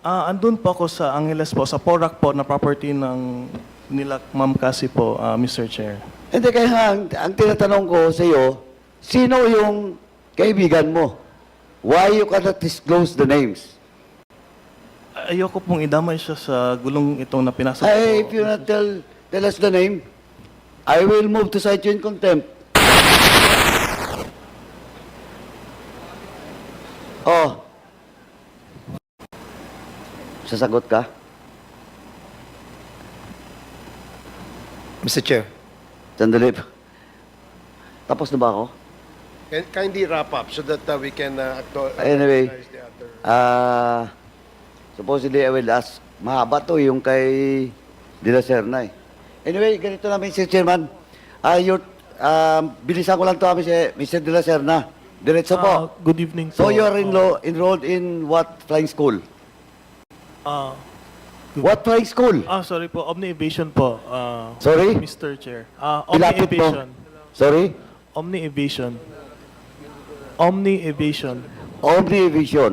Andun po ako sa Angeles po, sa Porac po, na property ng nila Ma'am Cassie po, Mr. Chair. Hindi, kaya nga, ang tinatanong ko sa iyo, sino yung kaibigan mo? Why you cannot disclose the names? Ayoko pong idamay siya sa gulong itong na pinasok Ay, ko. if you not tell us the name, I will move to cite you in contempt. Oh. Sasagot ka? Mr. Chair, Sandali. Tapos na ba ako? can kindly wrap up so that we can Anyway, recognize the other. supposedly I will ask, mahaba to yung kay De La Serna eh. Anyway, ganito na Mr. Chairman. Bilisan ko lang to Mr. De La Serna. Diretso po. Good evening po. So you are enrolled in what flying school? Ah, What flying school? sorry po, Omni Aviation po, Sorry? Mr. Chair. Omni Ilapit mo. Aviation. Sorry? Omni Aviation. Omni Aviation. Omni Aviation.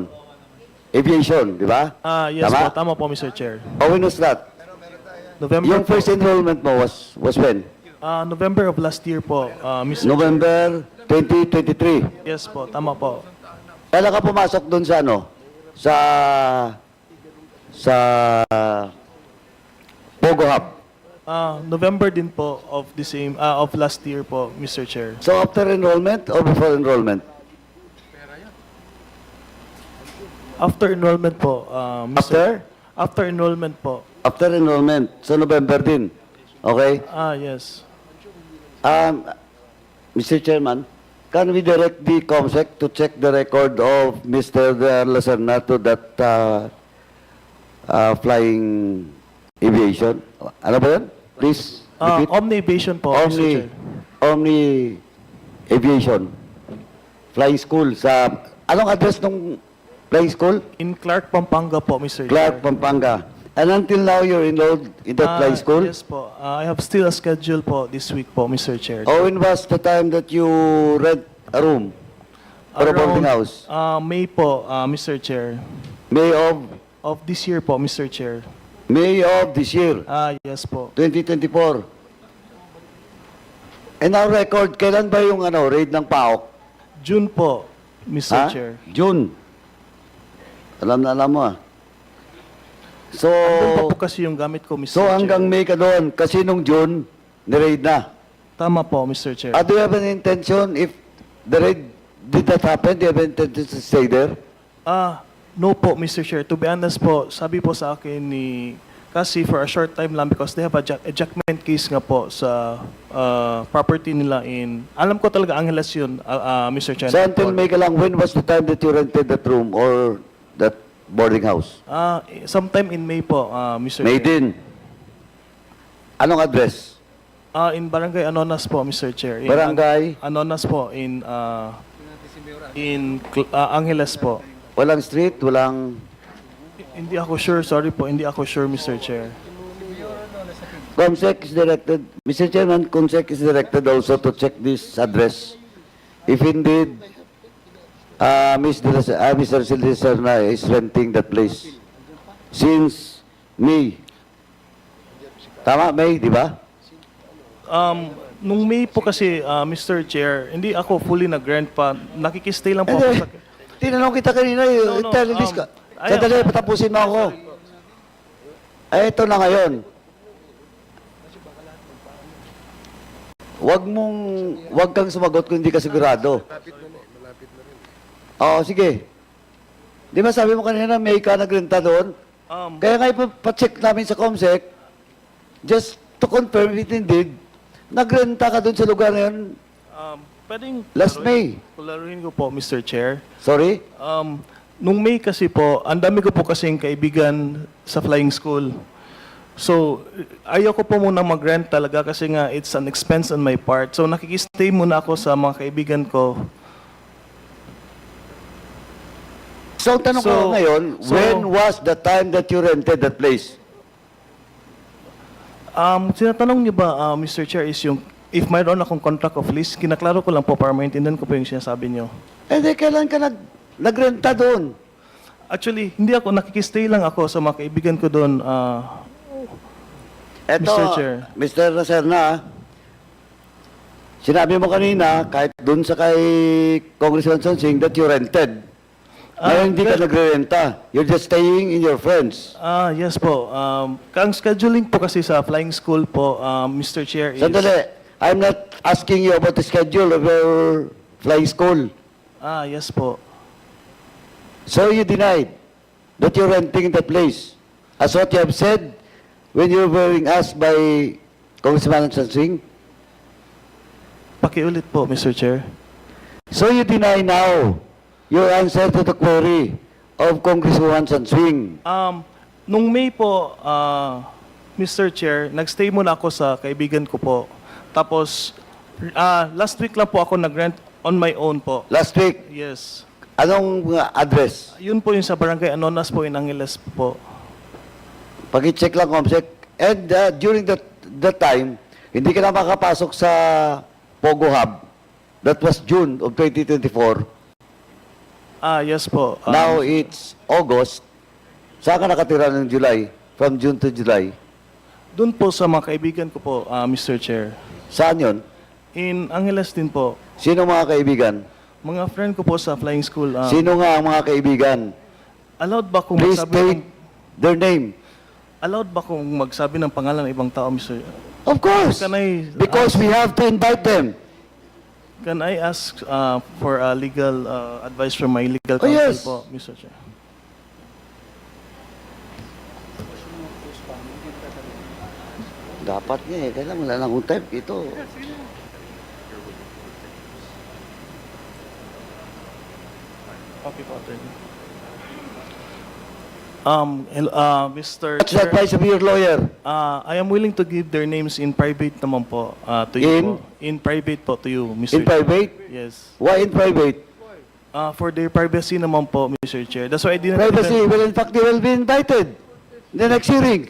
Aviation, di ba? Yes Tama? po, tama po, Mr. Chair. Oh, when was that? November Yung po. first enrollment mo was when? November of last year po, Mr. Chair. November 2023. Yes po, tama po. Kailan ka pumasok doon sa ano? Sa Pogo Hub. November din po of the same of last year po, Mr. Chair. So after enrollment or before enrollment? After enrollment po, After? After enrollment po. After enrollment. So November din. Okay? Yes. Mr. Chairman, can we direct the COMSEC to check the record of Mr. Lacerna to that flying aviation? Ano ba yan? Please repeat. Omni Aviation po, Mr. Chair. Omni Aviation. Flying school sa... Anong address ng flying school? In Clark, Pampanga po, Mr. Clark, Chair. Pampanga. And until now, you're enrolled in that flying school? Yes po. I have still a schedule po this week po, Mr. Chair. Or when was the time that you rent a room for a boarding house? May po, Mr. Chair. May of Of this year po, Mr. Chair. May of this year, Yes po. 2024. And our record, kailan ba yung raid ng PAOK? June po, Mr. Chair. June. Alam na alam mo So, Andun pa po kasi yung gamit ko, Mr. so Chair. hanggang May ka doon, kasi nung June, ni-raid na. Tama po, Mr. Chair. Do you have an intention, if the raid did not happen, do you have an intention to stay there? No po, Mr. Chair. To be honest po, sabi po sa akin ni kasi for a short time lang because they have a ejectment case nga po sa property nila in, alam ko talaga Angeles yun, Mr. Chair. So until May ka lang, when was the time that you rented that room or that boarding house? Sometime in May po, Mr. May Chair. din. Anong address? In Barangay Anonas po, Mr. Chair. Barangay? Anonas po, in Angeles po. Walang street, walang... Hindi ako sure, sorry po, hindi ako sure, Mr. Chair. COMSEC is directed, Mr. Chairman, COMSEC is directed also to check this address. If indeed, Mr. Serna is renting that place since May. Tama, May, di ba? Nung May po kasi, Mr. Chair, hindi ako fully nag-grant pa. Nakikistay lang po ako sa... Tinanong kita kanina, No, no, intelligence ka. ay- Sandali, patapusin mo ako. Ay, ito na ngayon. Wag kang sumagot kung hindi ka sigurado. Oo, sige. Di ba sabi mo kanina, may ka nagrenta doon? Kaya nga ipacheck namin sa COMSEC, just to confirm if indeed, nagrenta ka doon sa lugar na yun. Pwedeng... Last May. Kularuhin ko po, Mr. Chair. Sorry? Nung May kasi po, ang dami ko po kasing kaibigan sa flying school. So, ayaw ko po muna mag-rent talaga kasi nga it's an expense on my part. So, nakikistay muna ako sa mga kaibigan ko. So, ang tanong ko ngayon, when was the time that you rented that place? Tinatanong niyo ba, Mr. Chair, is yung if mayroon akong contract of lease, kinaklaro ko lang po para maintindihan ko po yung sinasabi niyo. Eh, di, kailan ka nagrenta doon? Actually, hindi ako, nakikistay lang ako sa mga kaibigan ko doon. Eto, Mr. Chair. Mr. Lacerna, sinabi mo kanina, kahit dun sa kay Congressman Sonsing, that you rented. Ngayon hindi ka nagre-renta. You're just staying in your friends. Yes po. Ang scheduling po kasi sa flying school po, Mr. Chair, is... Sandali, I'm not asking you about the schedule of your flying school. Yes po. So you denied that you're renting the place. As what you have said when you were being asked by Congressman Sonsing. Pakiulit po, Mr. Chair. So you deny now your answer to the query of Congresswoman Sonsing. Nung May po, Mr. Chair, nagstay muna ako sa kaibigan ko po. Tapos, last week lang po ako nag-rent on my own po. Last week, Yes. anong address? Yun po yung sa barangay Anonas po in Angeles po. Pag-check lang, Comsec. And during that time, hindi ka na makapasok sa Pogo Hub. That was June of 2024. Yes po. Now it's August. Saan ka nakatira ng July? From June to July. Doon po sa mga kaibigan ko po, Mr. Chair. Saan yun? In Angeles din po. Sino mga kaibigan? Mga friend ko po sa flying school. Sino nga ang mga kaibigan? Allowed ba kung Please magsabi state their name. allowed ba kung magsabi ng pangalan ng ibang tao, Mr. Of course. Can I Because we have to invite them. Can I ask for legal advice from my legal Oh, counsel yes. po, Mr. Chair? Dapat nga eh. Kailangan wala lang akong type. Ito. Copy po, attorney. Mr. What's the Chair, advice of your lawyer? I am willing to give their names in private naman po to you In? po. In private po to you, Mr. In private? Yes. Why in private? For their privacy naman po, Mr. Chair. That's why I didn't Privacy. even- Well, in fact, they will be invited. In the next hearing.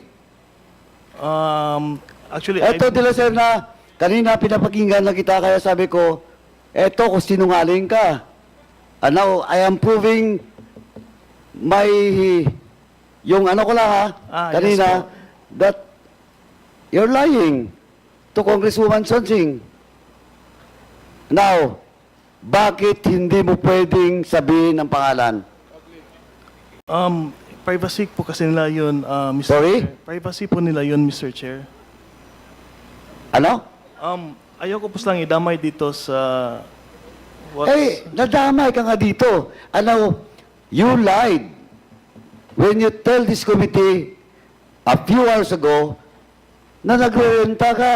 Actually, Eto, De La Serna, kanina pinapakinggan lang kita, kaya sabi ko, eto, kung sinungaling ka. And now, I am proving my, yung ano ko lang ha, Yes kanina, po. that you're lying to Congresswoman Sonsing. Now, bakit hindi mo pwedeng sabihin ang pangalan? privacy po kasi nila yun, Mr. Sorry? Chair. Privacy po nila yun, Mr. Chair. Ano? Ayoko po lang idamay dito sa... Eh, nadamay ka nga dito. Ano, you lied when you tell this committee a few hours ago na nagre-renta ka.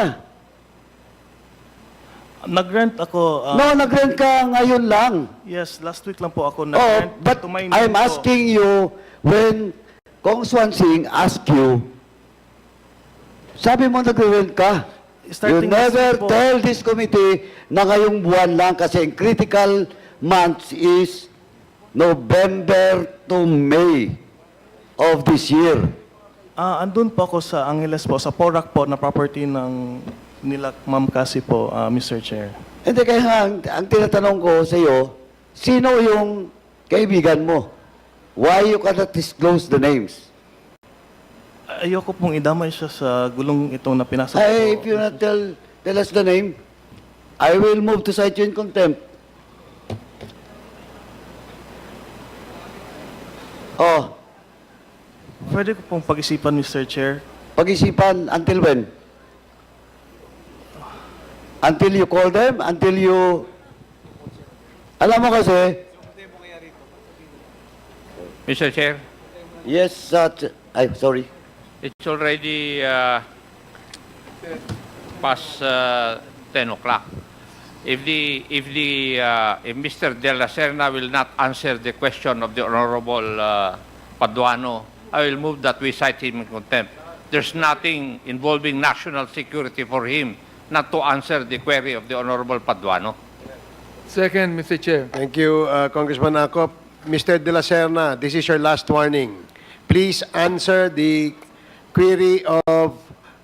Nag-rent ako... No, nag-rent ka ngayon lang. Yes, last week lang po ako Oh, nag-rent. but to my name I'm po. asking you, when Kong Swan Sing asked you, sabi mo nagre-rent ka. You Starting last never week po. tell this committee na ngayong buwan lang kasi ang critical months is November to May of this year. Andun po ako sa Angeles po, sa Porac po, na property ng nila Ma'am Cassie po, Mr. Chair. Hindi, kaya nga, ang tinatanong ko sa iyo, sino yung kaibigan mo? Why you cannot disclose the names? Ayoko pong idamay siya sa gulong itong na pinasok Hey, ko. if you not tell us the name, I will move to cite you in contempt. Oh, Pwede ko pong pag-isipan, Mr. Chair. pag-isipan until when? Until you call them? Until you... Alam mo kasi, Mr. Chair, yes, ay, sorry. it's already past 10 o'clock. If Mr. De La Serna will not answer the question of the Honorable Paduano, I will move that we cite him in contempt. There's nothing involving national security for him not to answer the query of the Honorable Paduano. Second, Mr. Chair. Thank you, Congressman Acop. Mr. De La Serna, this is your last warning. Please answer the query of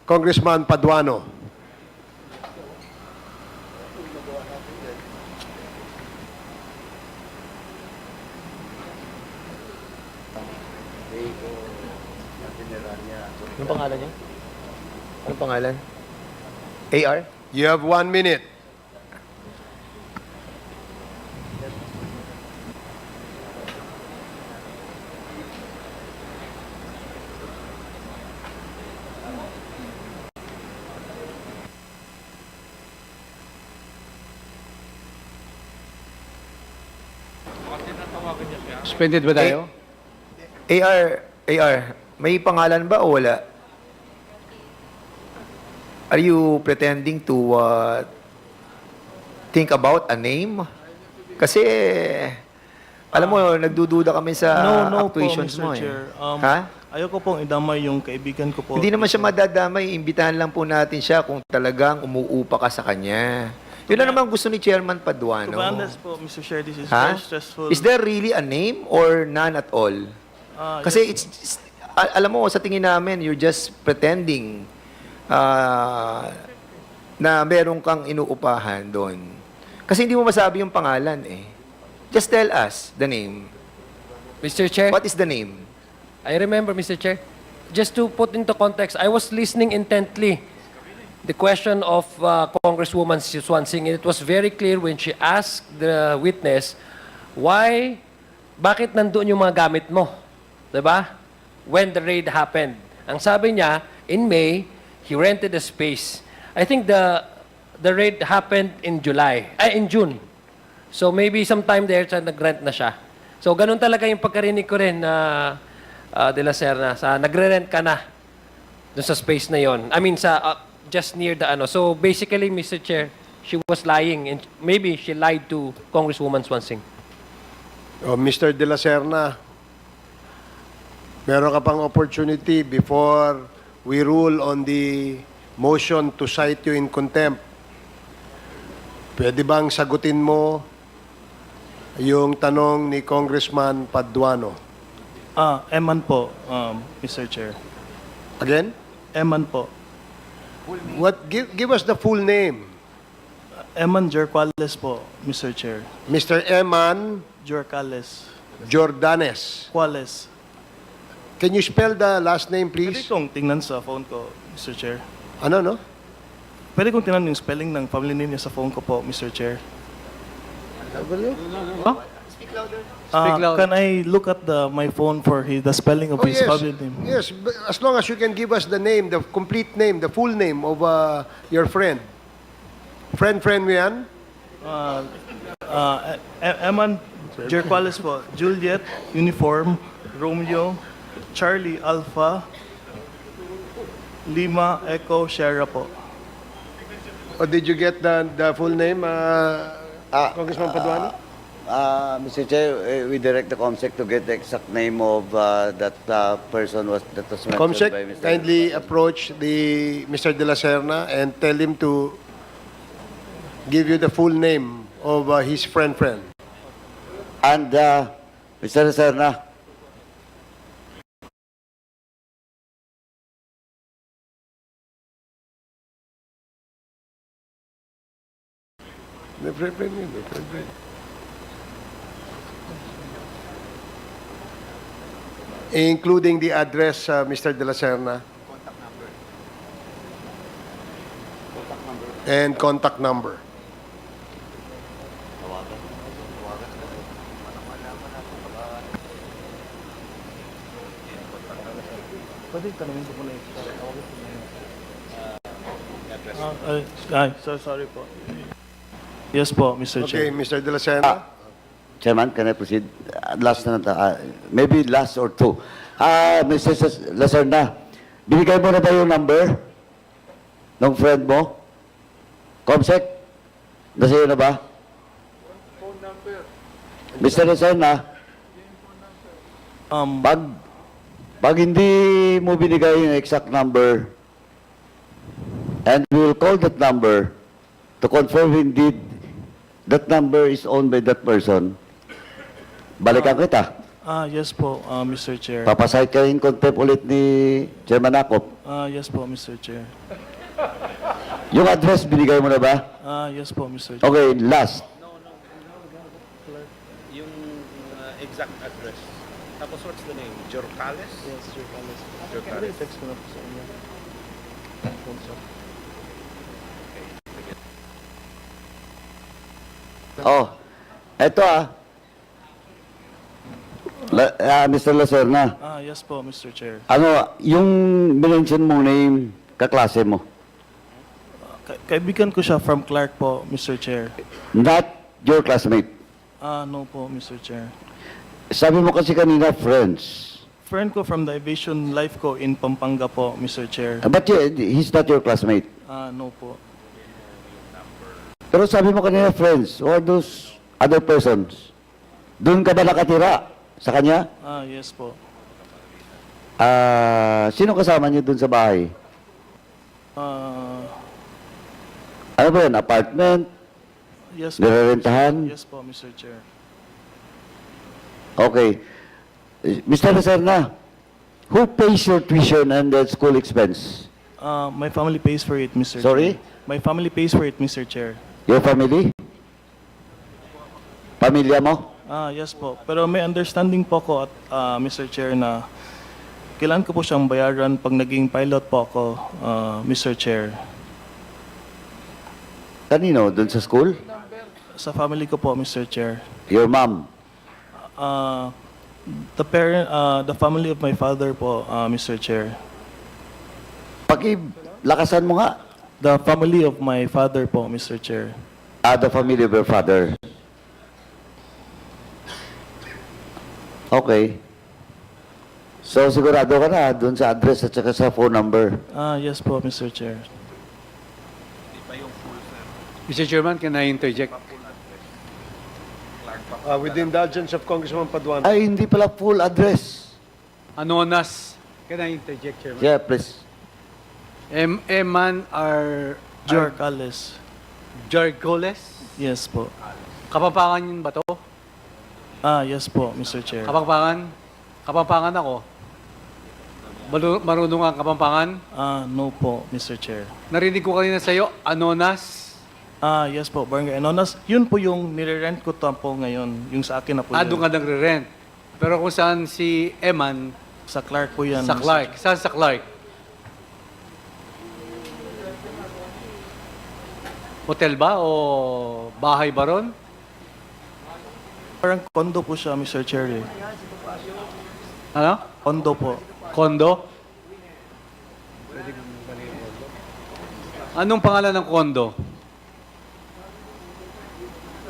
Congressman Paduano. Anong pangalan niya? Anong pangalan? AR? You have 1 minute. Suspended ba tayo? AR, may pangalan ba o wala? Are you pretending to think about a name? Kasi, alam mo, nagdududa kami sa No po, actuations Mr. mo Chair. eh. Ha? Ayoko pong idamay yung kaibigan ko po. Hindi naman siya madadamay. Imbitahan lang po natin siya kung talagang umuupa ka sa kanya. Yun lang naman gusto ni Chairman To Paduano. be honest po, Mr. Chair, this is Ha? very stressful. Is there really a name or none at all? Kasi alam mo, sa tingin namin, you're just pretending na meron kang inuupahan doon. Kasi hindi mo masabi yung pangalan eh. Just tell us the name. Mr. Chair, What is the name? I remember, Mr. Chair. Just to put into context, I was listening intently the question of Congresswoman Swansing, and it was very clear when she asked the witness, bakit nandun yung mga gamit mo? Diba? When the raid happened. Ang sabi niya, in May, he rented a space. I think the raid happened in June. So maybe sometime there, nag-rent na siya. So ganun talaga yung pagkarinig ko rin na De La Serna, nagre-rent ka na dun sa space na yon. I mean, just near the ano. So basically, Mr. Chair, she was lying and maybe she lied to Congresswoman Swansing. Oh, Mr. De La Serna, meron ka pang opportunity before we rule on the motion to cite you in contempt. Pwede bang sagutin mo yung tanong ni Congressman Paduano? Eman po, Mr. Chair. Again? Eman po. Give us the full name. Eman Jerquales po, Mr. Chair. Mr. Eman Jerquales. Jordanes. Quales. Can you spell the last name, Pwede please? kong tingnan sa phone ko, Mr. Chair. Ano, no? Pwede kong tingnan yung spelling ng family name niya sa phone ko po, Mr. Chair. Speak louder. Can I look at my phone for the spelling of Oh, his yes. family name? Yes, but as long as you can give us the name, the complete name, the full name of your friend. Friend mo yan? Eman Jerquales po. Juliet, Uniform, Romeo, Charlie, Alpha, Lima, Echo, Sierra po. Or did you get the full name, Congressman Paduano? Mr. Chair, we direct the COMSEC to get the exact name of that person that was mentioned Comsec, by Mr. kindly approach Mr. De La Serna and tell him to give you the full name of his friend. And Mr. Serna, Including the address, Mr. De La Serna. And contact number. Pwede tanungin ko muna sorry po. Yes po, Mr. Okay, Chair. Mr. De La Serna. Chairman, can I proceed? Last na, maybe last or two. Mr. Lacerna, binigay mo na ba yung number ng friend mo? Comsec? Nasa iyo na ba? Phone number. Mr. Lacerna, pag hindi mo binigay yung exact number, and we will call that number to confirm indeed that number is owned by that person, balikan kita. Yes po, Mr. Chair. Papasahit ka in contempt ulit ni Chairman Akop. Yes po, Mr. Chair. Yung address, binigay mo na ba? Yes po, Mr. Chair. Okay, last. Yung exact address. Tapos what's the name? Jorcales? Yes, Sir Carlos. Jorcales. Text ko na po sa inyo. Oh, eto Mr. Lacerna. Yes po, Mr. Chair. Ano, yung minention mong name, kaklase mo. Kaibigan ko siya from Clark po, Mr. Chair. Not your classmate. No po, Mr. Chair. Sabi mo kasi kanina, friends. Friend ko from the aviation life ko in Pampanga po, Mr. Chair. But he's not your classmate. No po. Pero sabi mo kanina, friends, who are those other persons? Doon ka ba nakatira sa kanya? Yes po. Sino kasama niyo doon sa bahay? Ano ba yun? Apartment? Yes po. Nirerentahan? Yes po, Mr. Chair. Okay. Mr. Lacerna, who pays your tuition and the school expense? My family pays for it, Mr. Sorry? Chair. My family pays for it, Mr. Chair. Your family? Pamilya mo? Yes po. Pero may understanding po ko at Mr. Chair na kailangan ko po siyang bayaran pag naging pilot po ako, Mr. Chair. Kanino? Doon sa school? Sa family ko po, Mr. Chair. Your mom? The family of my father po, Mr. Chair. Lakasan mo nga. The family of my father po, Mr. Chair. The family of your father. Okay. So, sigurado ka na doon sa address at saka sa phone number. Yes po, Mr. Chair. Mr. Chairman, can I interject? With the indulgence of Congressman Paduano. Ay, hindi pala full address. Anonas. Can I interject, Chairman? Yeah, please. Eman are Jorcales. Jargoles? Yes po. Kapampangan yun ba to? Yes po, Mr. Chair. Kapampangan? Kapampangan ako. Marunong ang Kapampangan? No po, Mr. Chair. Narinig ko kanina sa'yo, Anonas. Yes po, Barangay Anonas. Yun po yung nire-rent ko po ngayon. Yung sa akin na po Doon yun. ka nagre-rent. Pero kung saan si Eman, Sa Clark po yan. sa Mr. Clark. Saan sa Clark? Hotel ba o bahay ba ron? Parang condo po siya, Mr. Chair. Eh. Ano? Condo po. Kondo? Anong pangalan ng kondo?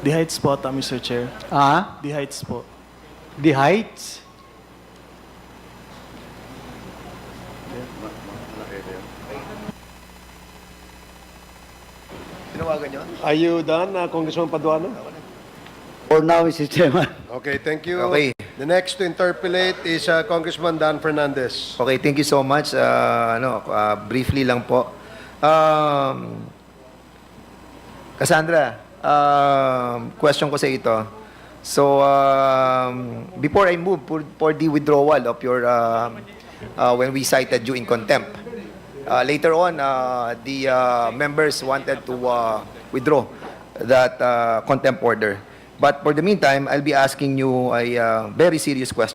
The Heights po ata, Mr. Chair. The Heights po. The Heights? Are you done, Congressman Paduano? For now, Mr. Chairman. Okay, thank you. Okay. The next to interpolate is Congressman Dan Fernandez. Okay, thank you so much. Briefly lang po. Cassandra, question ko sa ito. So, before I move for the withdrawal of your, when we cited you in contempt, later on, the members wanted to withdraw that contempt order. But for the meantime, I'll be asking you a very serious question.